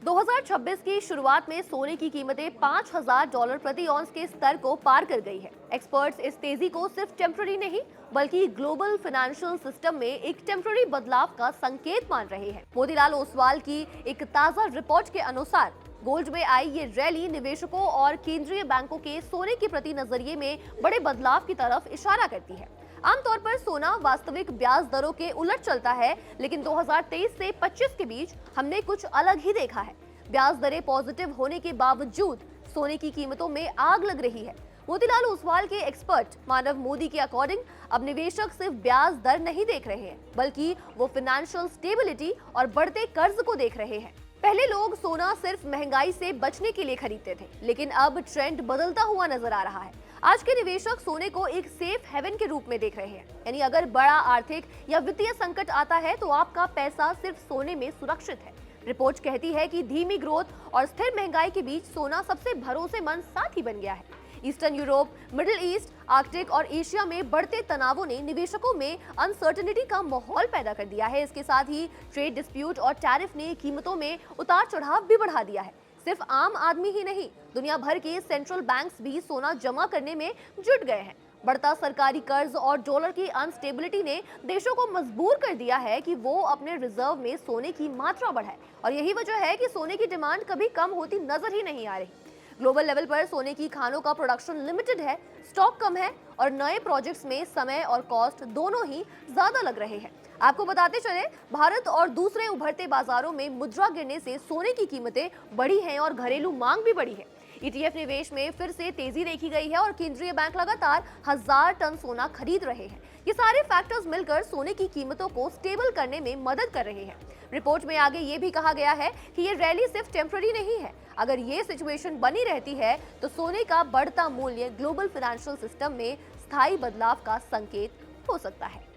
2026 की शुरुआत में सोने की कीमतें $5,000 प्रति औंस के स्तर को पार कर गई है। एक्सपर्ट्स इस तेजी को सिर्फ टेम्पररी नहीं बल्कि ग्लोबल फाइनेंशियल सिस्टम में एक टेम्पररी बदलाव का संकेत मान रहे हैं। मोतीलाल ओसवाल की एक ताजा रिपोर्ट के अनुसार गोल्ड में आई ये रैली निवेशकों और केंद्रीय बैंकों के सोने के प्रति नजरिए में बड़े बदलाव की तरफ इशारा करती है। आमतौर पर सोना वास्तविक ब्याज दरों के उलट चलता है, लेकिन 2023 से 25 के बीच हमने कुछ अलग ही देखा है। ब्याज दरें पॉजिटिव होने के बावजूद सोने की कीमतों में आग लग रही है। मोतीलाल ओसवाल के एक्सपर्ट मानव मोदी के अकॉर्डिंग अब निवेशक सिर्फ ब्याज दर नहीं देख रहे हैं, बल्कि वो फाइनेंशियल स्टेबिलिटी और बढ़ते कर्ज को देख रहे हैं। पहले लोग सोना सिर्फ महंगाई से बचने के लिए खरीदते थे, लेकिन अब ट्रेंड बदलता हुआ नजर आ रहा है। आज के निवेशक सोने को एक सेफ हेवन के रूप में देख रहे हैं, यानी अगर बड़ा आर्थिक या वित्तीय संकट आता है तो आपका पैसा सिर्फ सोने में सुरक्षित है। रिपोर्ट कहती है कि धीमी ग्रोथ और स्थिर महंगाई के बीच सोना सबसे भरोसेमंद साथी बन गया है। Eastern Europe, middle east, Arctic और एशिया में बढ़ते तनावों ने निवेशकों में अनसर्टेनिटी का माहौल पैदा कर दिया है। इसके साथ ही ट्रेड डिस्प्यूट और टैरिफ ने कीमतों में उतार चढ़ाव भी बढ़ा दिया है। सिर्फ आम आदमी ही नहीं, दुनिया भर के सेंट्रल बैंक्स भी सोना जमा करने में जुट गए हैं। बढ़ता सरकारी कर्ज और डॉलर की अनस्टेबिलिटी ने देशों को मजबूर कर दिया है कि वो अपने रिजर्व में सोने की मात्रा बढ़ाए, और यही वजह है कि सोने की डिमांड कभी कम होती नजर ही नहीं आ रही। ग्लोबल लेवल पर सोने की खानों का प्रोडक्शन लिमिटेड है, स्टॉक कम है और नए प्रोजेक्ट्स में समय और कॉस्ट दोनों ही ज्यादा लग रहे हैं। आपको बताते चले, भारत और दूसरे उभरते बाजारों में मुद्रा गिरने से सोने की कीमतें बढ़ी हैं और घरेलू मांग भी बढ़ी है। ईटीएफ निवेश में फिर से तेजी देखी गई है और केंद्रीय बैंक लगातार 1000 टन सोना खरीद रहे हैं। ये सारे फैक्टर्स मिलकर सोने की कीमतों को स्टेबल करने में मदद कर रहे हैं। रिपोर्ट में आगे ये भी कहा गया है कि ये रैली सिर्फ टेम्पररी नहीं है। अगर ये सिचुएशन बनी रहती है तो सोने का बढ़ता मूल्य ग्लोबल फाइनेंशियल सिस्टम में स्थायी बदलाव का संकेत हो सकता है।